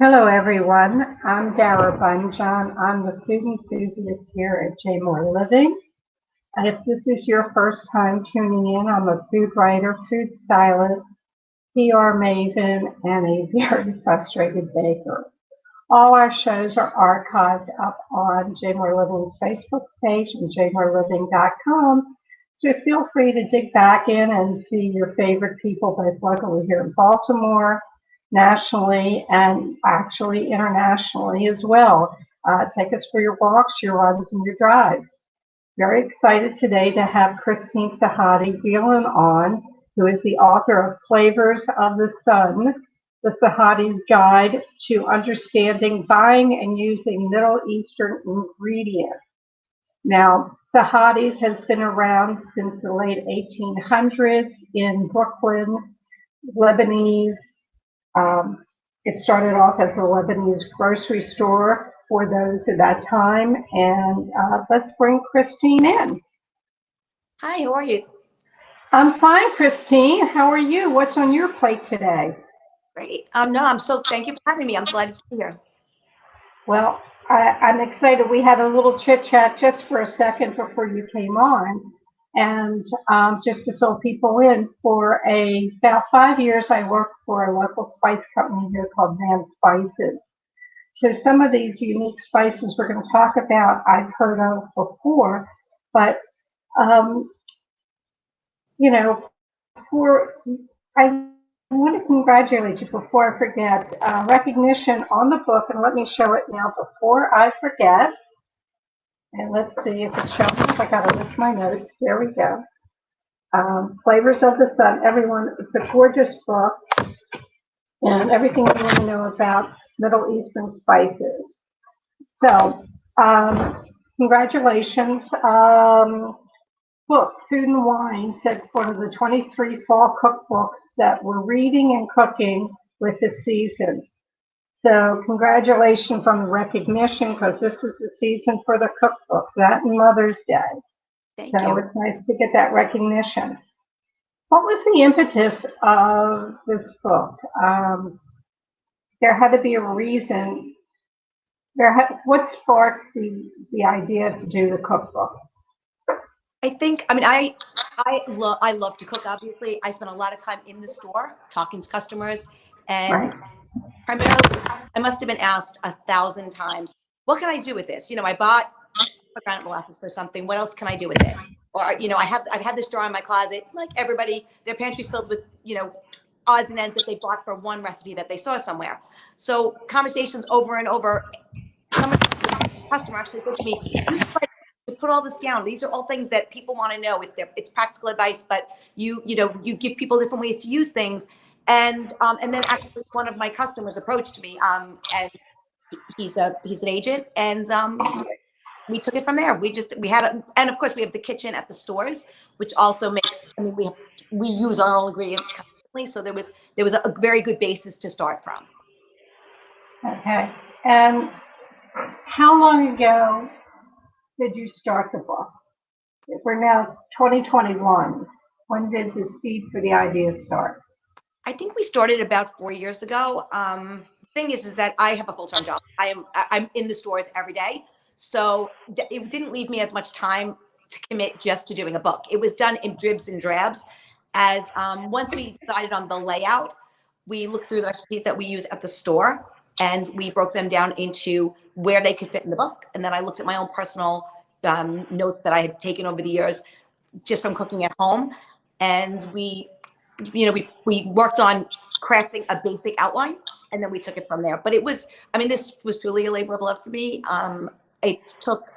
Hello, everyone. I'm Dara Bunjon. I'm the food enthusiast here at J More Living. And if this is your first time tuning in, I'm a food writer, food stylist, PR maven, and a very frustrated baker. All our shows are archived up on J More Living's Facebook page and jmoreliving.com. So feel free to dig back in and see your favorite people, both locally here in Baltimore, nationally, and actually internationally as well. Take us for your walks, your runs, and your drives. Very excited today to have Christine Sahadi Whelan on, who is the author of Flavors of the Sun, the Sahadi's Guide to Understanding Buying and Using Middle Eastern Ingredients. Now, Sahadi's has been around since the late 1800s in Brooklyn, Lebanese. It started off as a Lebanese grocery store for those at that time. And let's bring Christine in. Hi, how are you? I'm fine, Christine. How are you? What's on your plate today? Great. Thank you for having me. I'm delighted to be here. Well, I'm excited. We had a little chit chat just for a second before you came on. And just to fill people in, for about 5 years, I worked for a local spice company here called Man Spices. So some of these unique spices we're going to talk about, I've heard of before, but um, you know, for I want to congratulate you before I forget. Recognition on the book, and let me show it now before I forget. And let's see if it shows up. I got to lift my notes. There we go. Flavors of the Sun. Everyone, it's a gorgeous book, and everything you want to know about Middle Eastern spices. So, congratulations. Book, Food and Wine, said one of the 23 fall cookbooks that we're reading and cooking with the season. So congratulations on the recognition, because this is the season for the cookbooks, that and Mother's Day. Thank So you. it's nice to get that recognition. What was the impetus of this book? There had to be a reason. What sparked the idea to do the cookbook? I love to cook. Obviously, I spent a lot of time in the store talking to customers, and Right. primarily, I must have been asked 1,000 times, "What can I do with this?" I bought pomegranate molasses for something. What else can I do with it? Or I've had this jar in my closet. Like everybody, their pantry's filled with odds and ends that they bought for one recipe that they saw somewhere. So conversations over and over. Some customer actually said to me, "You should write to put all this down. These are all things that people want to know. It's practical advice, but you give people different ways to use things." And then actually one of my customers approached me, and he's an agent, and we took it from there. And of course we have the kitchen at the stores, which also makes. I mean, we use our own ingredients constantly, so there was a very good basis to start from. Okay. And how long ago did you start the book? We're now 2021. When did the seed for the idea start? I think we started about 4 years ago. The thing is that I have a full-time job. I'm in the stores every day, so it didn't leave me as much time to commit just to doing a book. It was done in dribs and drabs. As once we decided on the layout, we looked through the recipes that we use at the store, and we broke them down into where they could fit in the book. And then I looked at my own personal notes that I had taken over the years just from cooking at home, and we worked on crafting a basic outline, and then we took it from there. But this was truly a labor of love for me. It took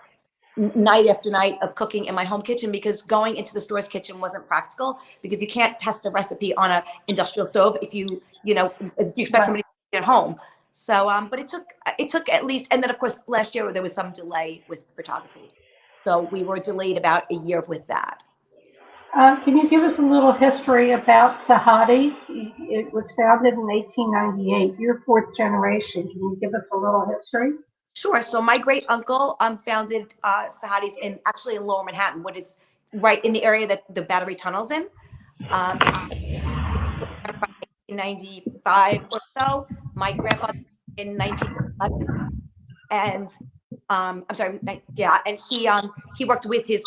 night after night of cooking in my home kitchen, because going into the store's kitchen wasn't practical, because you can't test a recipe on an industrial stove if you expect somebody to cook at home. So, but it took at least, and then of course last year there was some delay with photography, so we were delayed about a year with that. Can you give us a little history about Sahadi's? It was founded in 1898. You're fourth generation. Can you give us a little history? Sure. So my great uncle founded Sahadi's actually in Lower Manhattan, what is right in the area that the Battery Tunnel's in. 1995 or so. My grandfather in 1911, and I'm sorry, yeah, and he worked with his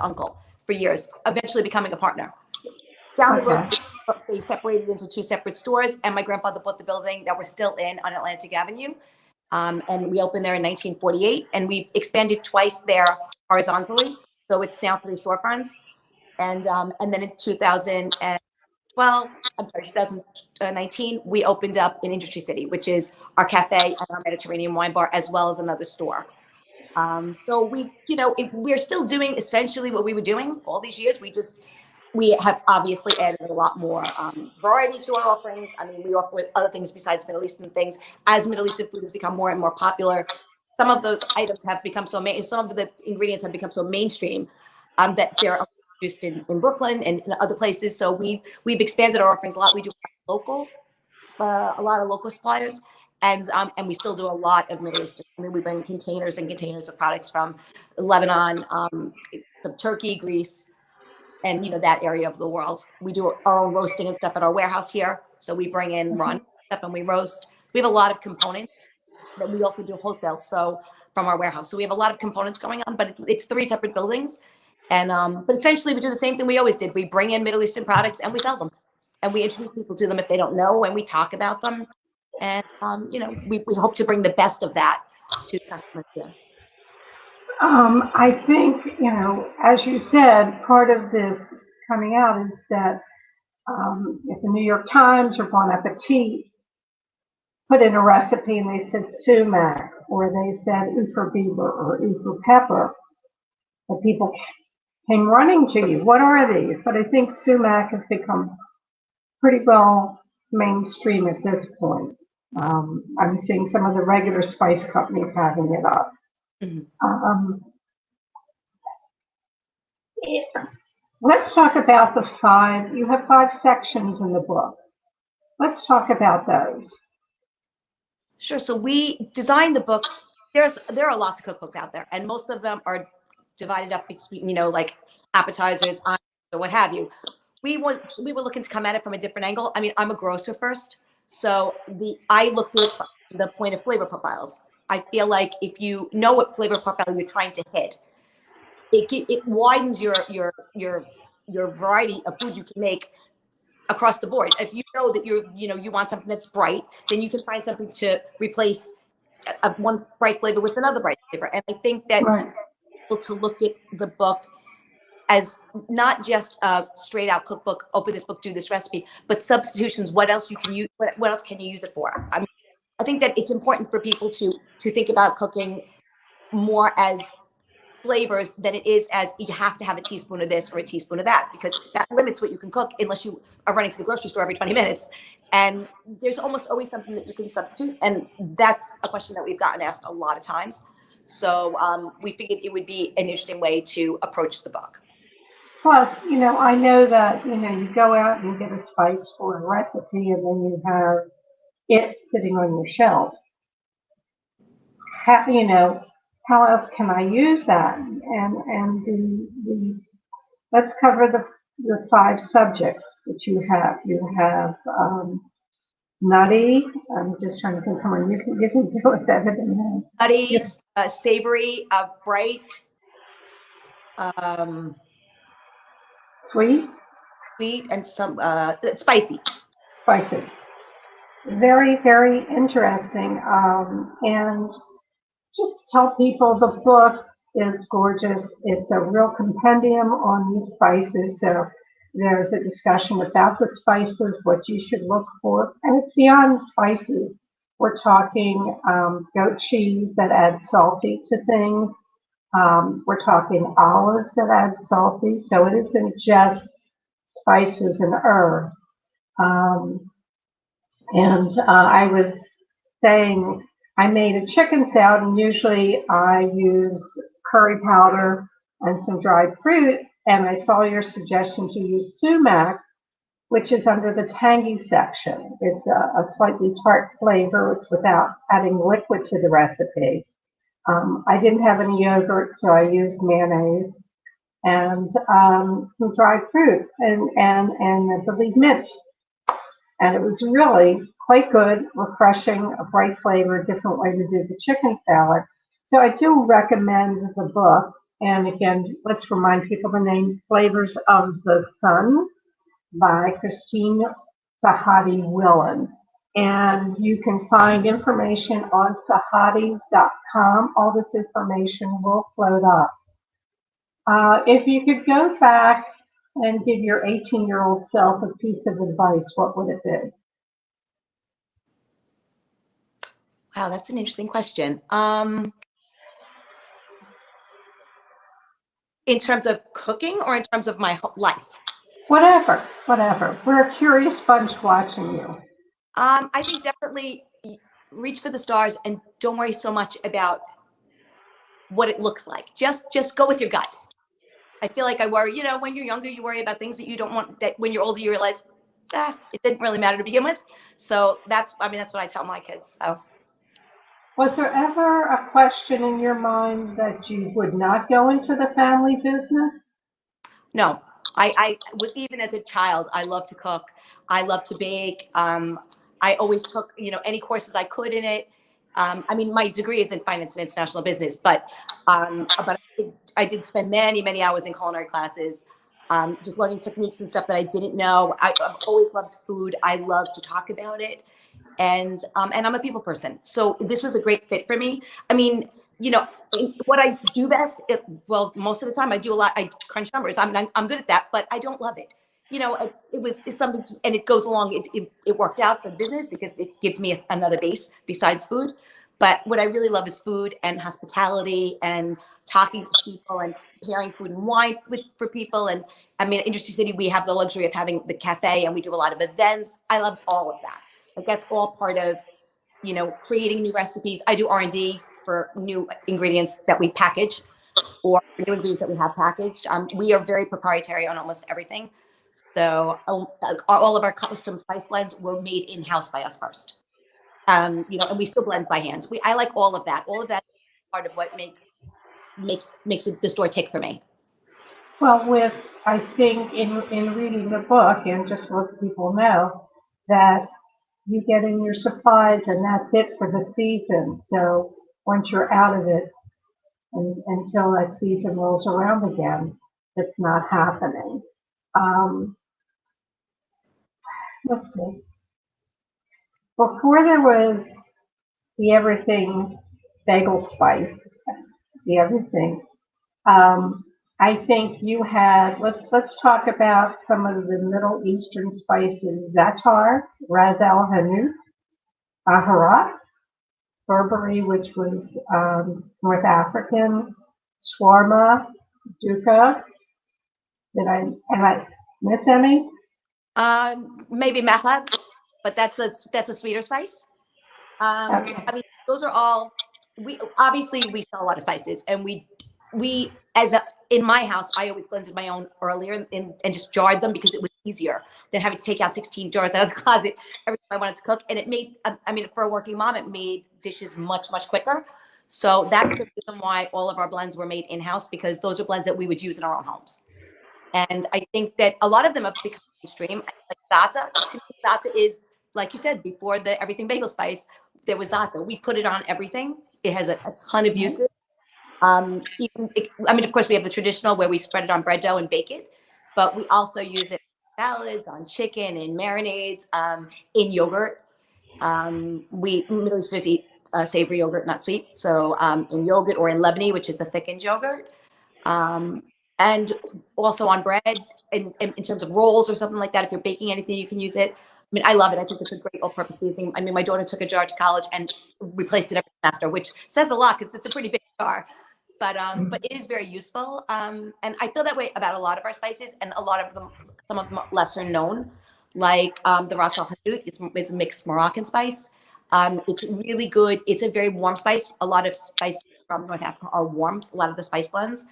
uncle for years, eventually becoming a partner. Down the road, Okay. they separated into two separate stores, and my grandfather bought the building that we're still in on Atlantic Avenue. And we opened there in 1948, and we expanded twice there horizontally. So it's now 3 storefronts. And then in 2019, we opened up in Industry City, which is our cafe and our Mediterranean wine bar, as well as another store. So we're still doing essentially what we were doing all these years. We have obviously added a lot more variety to our offerings. I mean, we offer other things besides Middle Eastern things. As Middle Eastern food has become more and more popular, some of those items have become some of the ingredients have become so mainstream that they're produced in Brooklyn and in other places. So we've expanded our offerings a lot. We do a lot of local suppliers, and we still do a lot of Middle Eastern. I mean, we bring containers and containers of products from Lebanon, some Turkey, Greece, and that area of the world. We do our own roasting and stuff at our warehouse here. So we bring in raw stuff and we roast. We have a lot of components that we also do wholesale. So from our warehouse. So we have a lot of components going on, but it's 3 separate buildings. And but essentially we do the same thing we always did. We bring in Middle Eastern products and we sell them. And we introduce people to them if they don't know, and we talk about them. And we hope to bring the best of that to customers too. I think, as you said, part of this coming out is that if the New York Times or Bon Appetit put in a recipe and they said sumac, or they said Ufer beaver or Ufer pepper, the people came running to you. What are these? But I think sumac has become pretty well mainstream at this point. I'm seeing some of the regular spice companies having it up. Mm-hmm. Let's talk about the 5. You have 5 sections in the book. Let's talk about those. Sure. So we designed the book. There are lots of cookbooks out there, and most of them are divided up between like appetizers, or what have you. We were looking to come at it from a different angle. I mean, I'm a grocer first, so I looked at it from the point of flavor profiles. I feel like if you know what flavor profile you're trying to hit, it widens your variety of food you can make across the board. If you know that you want something that's bright, then you can find something to replace one bright flavor with another bright flavor. And I think that people to look at the book as not just a straight out cookbook, open this book, do this recipe, but substitutions. What else you can use? What else can you use it for? I think that it's important for people to think about cooking more as flavors than it is as you have to have a teaspoon of this or a teaspoon of that, because that limits what you can cook unless you are running to the grocery store every 20 minutes. And there's almost always something that you can substitute. And that's a question that we've gotten asked a lot of times. So we figured it would be an interesting way to approach the book. Plus, I know that, you go out and you get a spice for a recipe and then you have it sitting on your shelf. How else can I use that? And let's cover the 5 subjects that you have. You have nutty. I'm just trying to think. Come on, you can go with that. Nutty, savory, bright, sweet, and some spicy. Spicy. Very, very interesting. And just tell people the book is gorgeous. It's a real compendium on the spices. So there's a discussion about the spices, what you should look for. And it's beyond spices. We're talking goat cheese that adds salty to things. We're talking olives that add salty. So it isn't just spices and herbs. I was saying, I made a chicken salad, and usually I use curry powder and some dried fruit, and I saw your suggestion to use sumac, which is under the tangy section. It's a slightly tart flavor. It's without adding liquid to the recipe. I didn't have any yogurt, so I used mayonnaise and some dried fruit and I believe mint. And it was really quite good, refreshing, a bright flavor, a different way to do the chicken salad. So I do recommend the book. And again, let's remind people the name Flavors of the Sun by Christine Sahadi Whelan. And you can find information on sahadis.com. All this information will float up. If you could go back and give your 18-year-old self a piece of advice, what would it be? Wow, that's an interesting question. In terms of cooking or in terms of my life? Whatever, whatever. We're a curious bunch watching you. I think definitely reach for the stars and don't worry so much about what it looks like. Just go with your gut. I feel like I worry, you know, when you're younger, you worry about things that you don't want, that when you're older, you realize, it didn't really matter to begin with. So that's what I tell my kids. So. Was there ever a question in your mind that you would not go into the family business? No, even as a child, I love to cook. I love to bake. I always took, you know, any courses I could in it. I mean, my degree is in finance and international business, but I did spend many, many hours in culinary classes, just learning techniques and stuff that I didn't know. I've always loved food. I love to talk about it. And I'm a people person. So this was a great fit for me. I mean, you know, what I do best, well, most of the time I do a lot, I crunch numbers. I'm good at that, but I don't love it. You know, it's something, and it goes along. It worked out for the business because it gives me another base besides food. But what I really love is food and hospitality and talking to people and preparing food and wine for people. And I mean, in Industry City, we have the luxury of having the cafe and we do a lot of events. I love all of that. Like that's all part of, you know, creating new recipes. I do R&D for new ingredients that we package or new ingredients that we have packaged. We are very proprietary on almost everything. So all of our custom spice blends were made in-house by us first. You know, and we still blend by hand. I like all of that. All of that is part of what makes the store tick for me. Well, I think in reading the book and just let people know that you get in your supplies and that's it for the season. So once you're out of it until that season rolls around again, it's not happening. Let's see. Before there was the everything bagel spice, the everything, I think you had, let's talk about some of the Middle Eastern spices: za'atar, ras el hanout, baharat, Burberry, which was North African, shawarma, dukkha. Did I miss any? Maybe mahlab, but that's a sweeter spice. Okay. I mean, those are all. We sell a lot of spices, and in my house, I always blended my own earlier and just jarred them because it was easier than having to take out 16 jars out of the closet every time I wanted to cook. And it made, I mean, for a working mom, it made dishes much, much quicker. So that's the reason why all of our blends were made in-house, because those are blends that we would use in our own homes. And I think that a lot of them have become mainstream. Like za'atar, to me, za'atar is, like you said, before the everything bagel spice, there was za'atar. We put it on everything. It has a ton of uses. I mean, of course, we have the traditional where we spread it on bread dough and bake it, but we also use it in salads, on chicken, in marinades, in yogurt. We Middle Easterners eat savory yogurt, not sweet. So in yogurt, or in Lebanese, which is the thickened yogurt. And also on bread, in terms of rolls or something like that. If you're baking anything, you can use it. I mean, I love it. I think it's a great all-purpose seasoning. I mean, my daughter took a jar to college and replaced it every semester, which says a lot because it's a pretty big jar. But it is very useful. And I feel that way about a lot of our spices, and a lot of them, some of them are lesser known, like the ras el hanout is a mixed Moroccan spice. It's really good. It's a very warm spice. A lot of spices from North Africa are warm. A lot of the spice blends.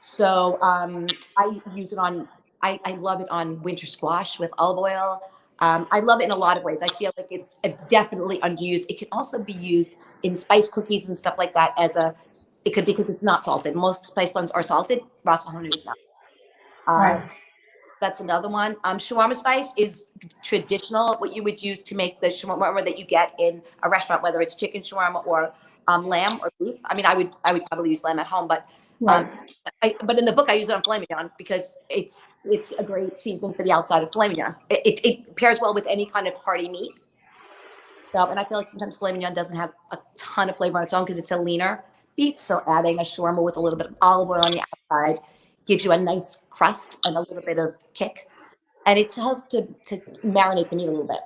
So I use it on. I love it on winter squash with olive oil. I love it in a lot of ways. I feel like it's definitely underused. It can also be used in spice cookies and stuff like that because it's not salted. Most spice blends are salted. Ras el hanout is not. Right. That's another one. Shawarma spice is traditional, what you would use to make the shawarma that you get in a restaurant, whether it's chicken shawarma or lamb or beef. I mean, I would probably use lamb at home, but Right. but in the book I use it on filet mignon because it's a great seasoning for the outside of filet mignon. It pairs well with any kind of hearty meat. So, and I feel like sometimes filet mignon doesn't have a ton of flavor on its own because it's a leaner beef. So adding a shawarma with a little bit of olive oil on the outside gives you a nice crust and a little bit of kick. And it helps to marinate the meat a little bit.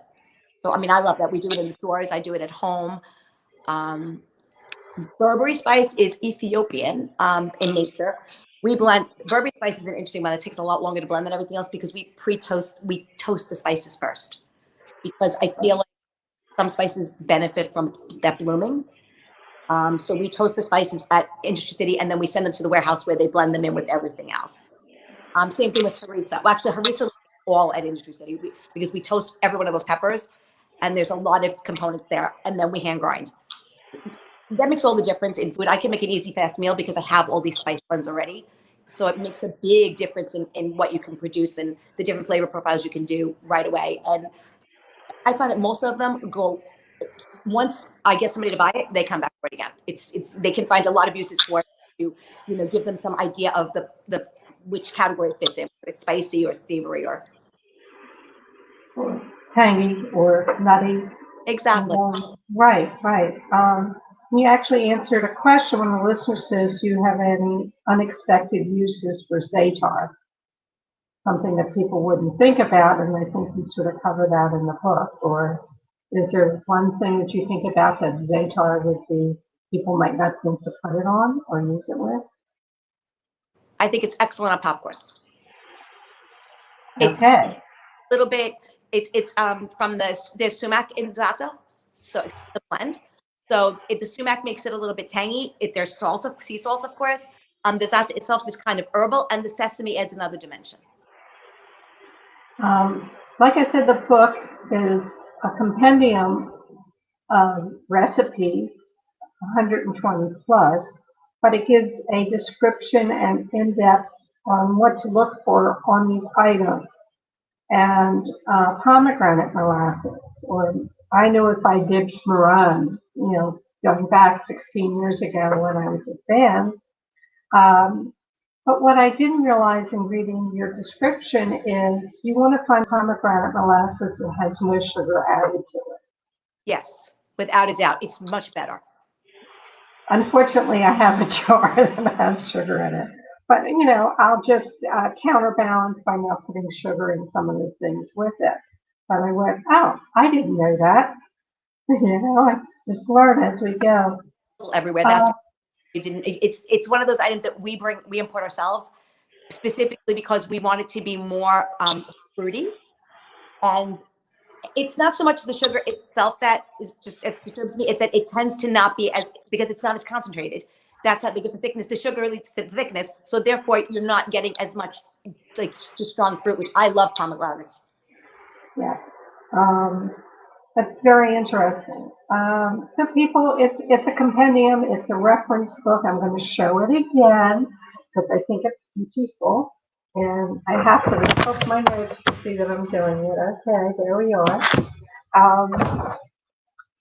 So, I mean, I love that. We do it in the stores. I do it at home. Burberry spice is Ethiopian in nature. We blend, Burberry spice is an interesting one. It takes a lot longer to blend than everything else because we toast the spices first. Because I feel like some spices benefit from that blooming. So we toast the spices at Industry City and then we send them to the warehouse where they blend them in with everything else. Same thing with harissa. Well, actually, harissa all at Industry City because we toast every one of those peppers and there's a lot of components there and then we hand grind. That makes all the difference in food. I can make an easy, fast meal because I have all these spice blends already. So it makes a big difference in what you can produce and the different flavor profiles you can do right away. And I find that most of them go, once I get somebody to buy it, they come back for it again. They can find a lot of uses for it to, give them some idea of the which category it fits in, whether it's spicy or savory or tangy or nutty. exactly. Right. You actually answered a question when the listener says, do you have any unexpected uses for za'atar? Something that people wouldn't think about, and I think you sort of cover that in the book. Or is there one thing that you think about that za'atar would be, people might not think to put it on or use it with? I think it's excellent on popcorn. Okay. It's a little bit, it's from there's sumac in za'atar, so the blend. So the sumac makes it a little bit tangy. There's sea salt, of course. The za'atar itself is kind of herbal, and the sesame adds another dimension. Like I said, the book is a compendium of recipes, 120 plus, but it gives a description and in-depth on what to look for on these items. And pomegranate molasses, or I know if I did Moroccan, going back 16 years ago when I was a fan. But what I didn't realize in reading your description is you want to find pomegranate molasses that has no sugar added to it. Yes, without a doubt, it's much better. Unfortunately, I have a jar that has sugar in it. But, I'll just counterbalance by not putting sugar in some of the things with it. But I went, oh, I didn't know that. I just learn as we go. Everywhere. That's you didn't. It's one of those items that we import ourselves, specifically because we want it to be more fruity. And it's not so much the sugar itself that it disturbs me. It's that it tends to not be because it's not as concentrated. That's how they get the thickness. The sugar leads to the thickness. So therefore, you're not getting as much just strong fruit, which I love pomegranates. Yeah. That's very interesting. So people, it's a compendium. It's a reference book. I'm going to show it again because I think it's beautiful. And I have to repoke my notes to see that I'm doing it. Okay, there we are.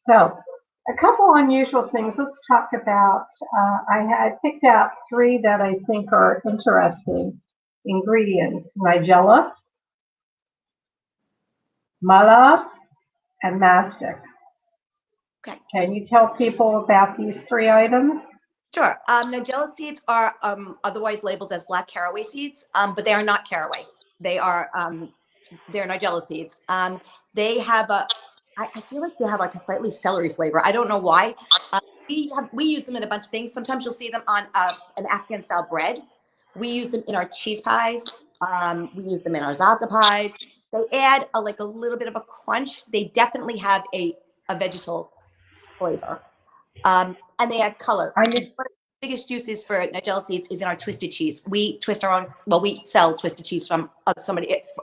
So a couple unusual things. Let's talk about, I picked out 3 that I think are interesting ingredients. Nigella, malab, and mastic. Okay. Can you tell people about these 3 items? Sure. Nigella seeds are otherwise labeled as black caraway seeds, but they are not caraway. They are they're Nigella seeds. They have I feel like they have like a slightly celery flavor. I don't know why. We use them in a bunch of things. Sometimes you'll see them on an Afghan style bread. We use them in our cheese pies. We use them in our za'atar pies. They add a little bit of a crunch. They definitely have a vegetal flavor. And they add color. One of the biggest uses for Nigella seeds is in our twisted cheese. We twist our own, we sell twisted cheese from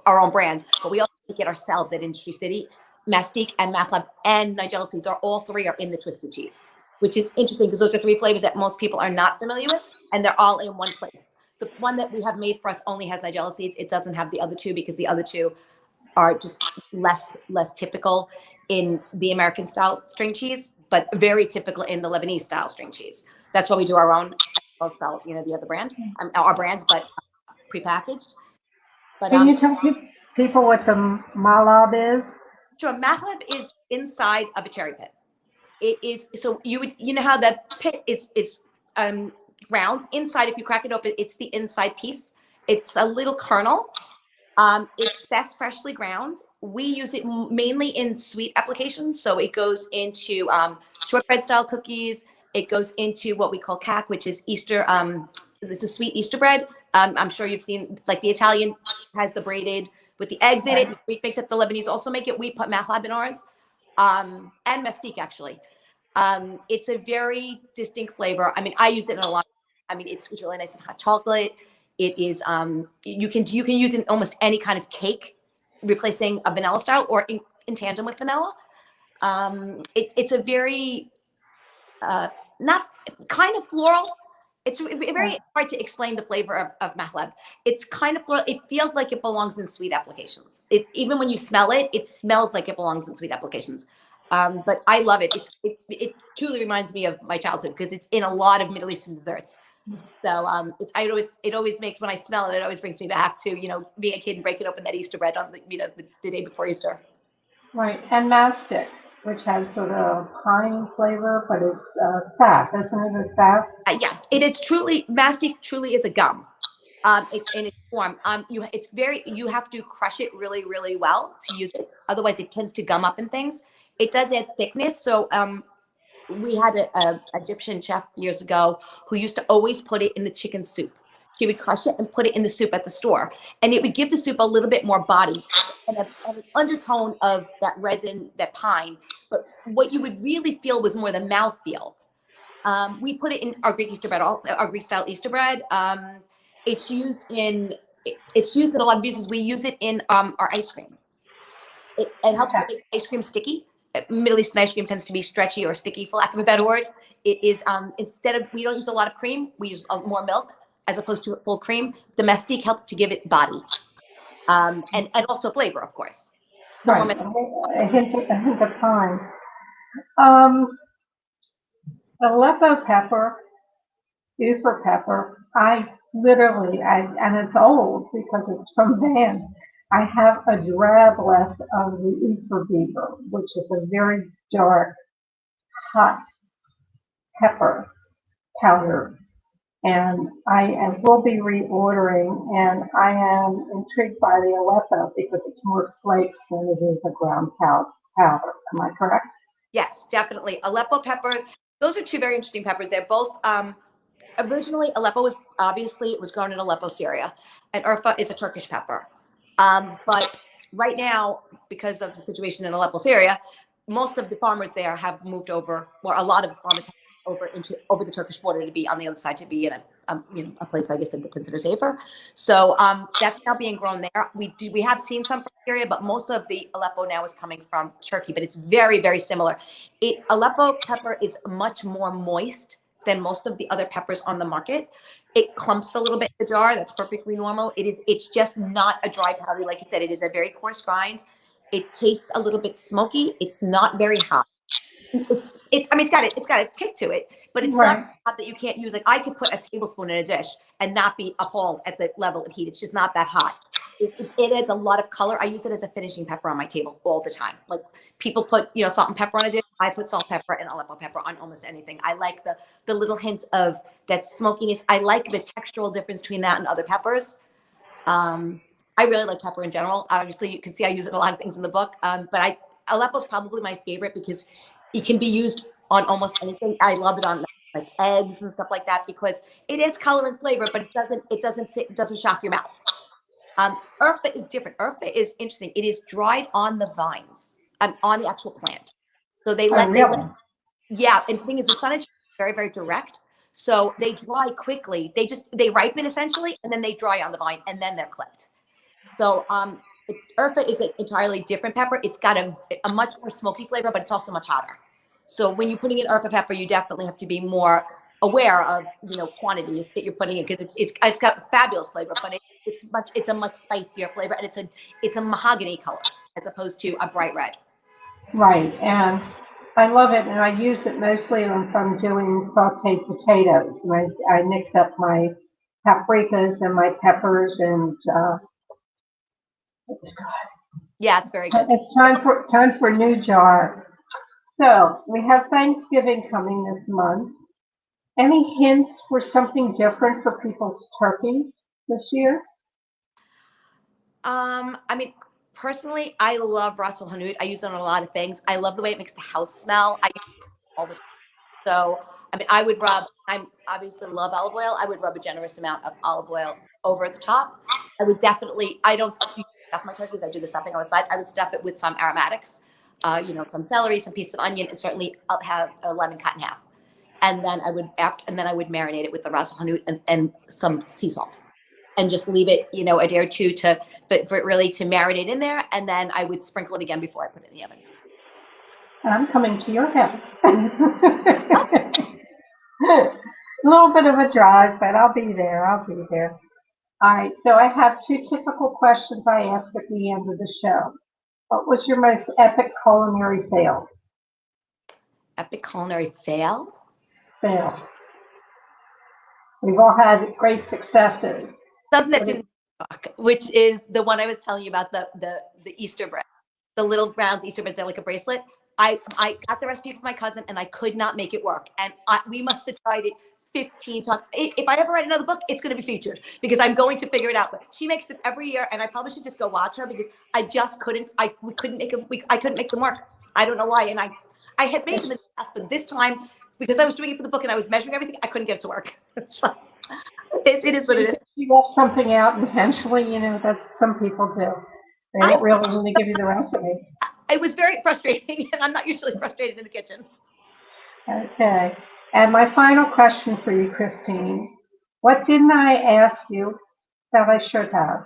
our own brand, but we also make it ourselves at Industry City. Mastique and Mathlab and Nigella seeds all 3 are in the twisted cheese, which is interesting because those are 3 flavors that most people are not familiar with, and they're all in one place. the one that we have made for us only has nigella seeds. It doesn't have the other two because the other two are just less typical in the American style string cheese, but very typical in the Lebanese style string cheese. That's why we do our own. We'll sell, the other brand, our brands, but prepackaged. But Can you tell people what the malab is? sure, mahleb is inside of a cherry pit. It is, so you know how the pit is round inside. If you crack it open, it's the inside piece. It's a little kernel. It's best freshly ground. We use it mainly in sweet applications. So it goes into shortbread style cookies. It goes into what we call cack, which is Easter. It's a sweet Easter bread. I'm sure you've seen, like, the Italian has the braided with the eggs in it. The Greek makes it. The Lebanese also make it. We put mahlab in ours, and mestique actually. It's a very distinct flavor. I mean, I use it in a lot. I mean, it's really nice in hot chocolate. It is, you can use it in almost any kind of cake, replacing a vanilla style or in tandem with vanilla. It's a very, not kind of floral. It's very hard to explain the flavor of mahleb. It's kind of floral. It feels like it belongs in sweet applications. Even when you smell it, it smells like it belongs in sweet applications. But I love it. It truly reminds me of my childhood because it's in a lot of Middle Eastern desserts. So it always makes, when I smell it, it always brings me back to, being a kid and breaking open that Easter bread on the day before Easter. Right, and mastic, which has sort of pine flavor, but it's sap, isn't it? A sap? Yes, mastic truly is a gum. In its form, you have to crush it really, really well to use it. Otherwise, it tends to gum up in things. It does add thickness. So we had an Egyptian chef years ago who used to always put it in the chicken soup. She would crush it and put it in the soup at the store, and it would give the soup a little bit more body and an undertone of that resin, that pine. But what you would really feel was more the mouthfeel. We put it in our Greek Easter bread, also our Greek style Easter bread. It's used in a lot of uses. We use it in our ice cream. It helps to make ice cream sticky. Middle Eastern ice cream tends to be stretchy or sticky, for lack of a better word. It is, we don't use a lot of cream. We use more milk as opposed to full cream. The mestique helps to give it body, and also flavor, of course. Right, a hint of pine. Aleppo pepper, Ufer pepper, and it's old because it's from Van. I have a drab left of the Ufer beaver, which is a very dark, hot pepper powder. And I will be reordering, and I am intrigued by the Aleppo because it's more flakes than it is a ground powder. Am I correct? Yes, definitely. Aleppo pepper. Those are two very interesting peppers. They're both, originally Aleppo it was grown in Aleppo, Syria, and Urfa is a Turkish pepper. But right now, because of the situation in Aleppo, Syria, most of the farmers there have moved over, or a lot of the farmers have moved over the Turkish border to be on the other side, to be in a place, I guess, that they consider safer. So that's now being grown there. We have seen some from Syria, but most of the Aleppo now is coming from Turkey. But it's very, very similar. Aleppo pepper is much more moist than most of the other peppers on the market. It clumps a little bit in the jar. That's perfectly normal. It's just not a dry powder. Like you said, it is a very coarse grind. It tastes a little bit smoky. It's not very hot. It's got a kick to it, but it's not hot that you can't use. Like, I could put a tablespoon in a dish and not be appalled at the level of heat. It's just not that hot. It adds a lot of color. I use it as a finishing pepper on my table all the time. Like, people put, salt and pepper on a dish. I put salt, pepper, and Aleppo pepper on almost anything. I like the little hint of that smokiness. I like the textural difference between that and other peppers. I really like pepper in general. Obviously, you can see I use it in a lot of things in the book. But Aleppo is probably my favorite because it can be used on almost anything. I love it on like eggs and stuff like that because it adds color and flavor, but it doesn't shock your mouth. Urfa is different. Urfa is interesting. It is dried on the vines, on the actual plant. So yeah. And the thing is, the sun is very, very direct. So they dry quickly. They ripen essentially, and then they dry on the vine, and then they're clipped. So Urfa is an entirely different pepper. It's got a much more smoky flavor, but it's also much hotter. So when you're putting in Urfa pepper, you definitely have to be more aware of, quantities that you're putting in, because it's got fabulous flavor, but it's a much spicier flavor, and it's a mahogany color as opposed to a bright red. Right, and I love it, and I use it mostly if I'm doing sauteed potatoes. And I mix up my paprikas and my peppers, and it's good. Yeah, it's very good. It's time for a new jar. So we have Thanksgiving coming this month. Any hints for something different for people's turkeys this year? I mean, personally, I love Ras El Hanout. I use it on a lot of things. I love the way it makes the house smell. I use it all the time. So, I mean, I obviously love olive oil. I would rub a generous amount of olive oil over the top. I don't stuff my turkeys. I do the stuffing on the side. I would stuff it with some aromatics, some celery, some pieces of onion, and certainly I'll have a lemon cut in half. And then I would marinate it with the Ras El Hanout and some sea salt, and just leave it, a day or two for it really to marinate in there. And then I would sprinkle it again before I put it in the oven. I'm coming to your house. A little bit of a drive, but I'll be there. All right, so I have two typical questions I ask at the end of the show. What was your most epic culinary fail? Epic culinary fail? Fail. We've all had great successes. Something that's in the book, which is the one I was telling you about, the Easter bread, the little Brown's Easter breads. They're like a bracelet. I got the recipe from my cousin, and I could not make it work. And we must have tried it 15 times. If I ever write another book, it's going to be featured, because I'm going to figure it out. But she makes them every year, and I probably should just go watch her, because I just couldn't. I couldn't make them. I couldn't make them work. I don't know why. And I had made them in the past, but this time, because I was doing it for the book and I was measuring everything, I couldn't get it to work. So it is what it is. You left something out intentionally. That's some people do. They don't really want to give you the recipe. It was very frustrating, and I'm not usually frustrated in the kitchen. Okay. And my final question for you, Christine. What didn't I ask you that I should have?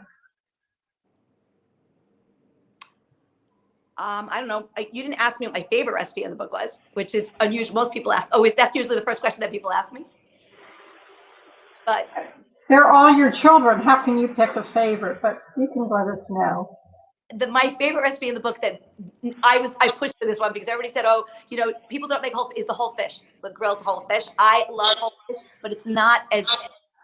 I don't know. You didn't ask me what my favorite recipe in the book was, which is unusual. Most people ask. That's usually the first question that people ask me. But they're all your children. How can you pick a favorite? But you can let us know. My favorite recipe in the book that I pushed for this one, because everybody said, people don't make the whole fish, the grilled whole fish. I love whole fish, but it's not as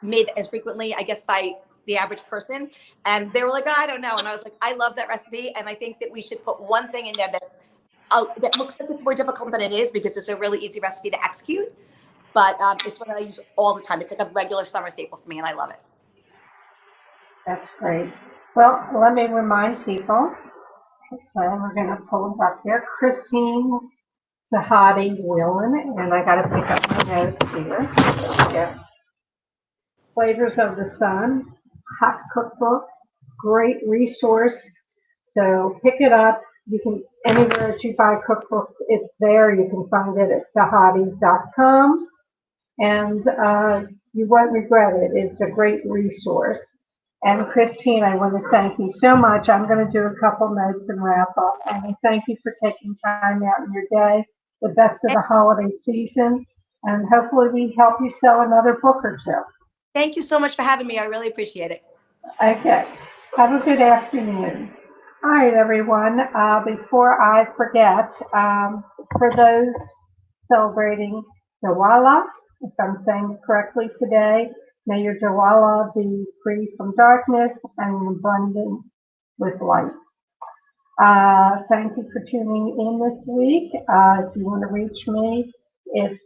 made as frequently, I guess, by the average person. And they were like, I don't know. And I was like, I love that recipe. And I think that we should put one thing in there that looks like it's more difficult than it is, because it's a really easy recipe to execute. But it's one that I use all the time. It's like a regular summer staple for me, and I love it. That's great. Well, let me remind people. So we're going to pull it up here. Christine Sahadi Whelan, and I got to pick up my notes here. Yeah. Flavors of the Sun, hot cookbook, great resource. So pick it up. You can, anywhere that you buy cookbooks, it's there. You can find it at sahadis.com, and you won't regret it. It's a great resource. And Christine, I want to thank you so much. I'm going to do a couple notes and wrap up. And thank you for taking time out in your day, the best of the holiday season, and hopefully we help you sell another book or two. Thank you so much for having me. I really appreciate it. Okay. Have a good afternoon. All right, everyone. Before I forget, for those celebrating Dawala, if I'm saying it correctly today, may your Dawala be free from darkness and abundant with light. Thank you for tuning in this week. If you want to reach me, it's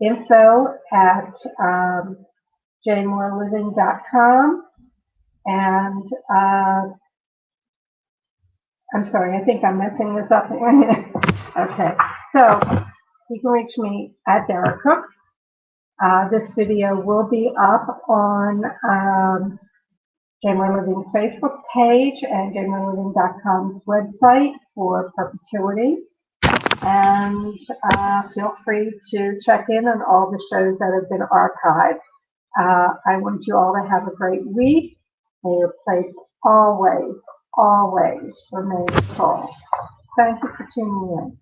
info at jmoreliving.com. And I'm sorry, I think I'm messing this up. Okay, so you can reach me at Dara Cooks. This video will be up on Jmore Living's Facebook page and jmoreliving.com's website for perpetuity. And feel free to check in on all the shows that have been archived. I want you all to have a great week. May your place always, always remain full. Thank you for tuning in.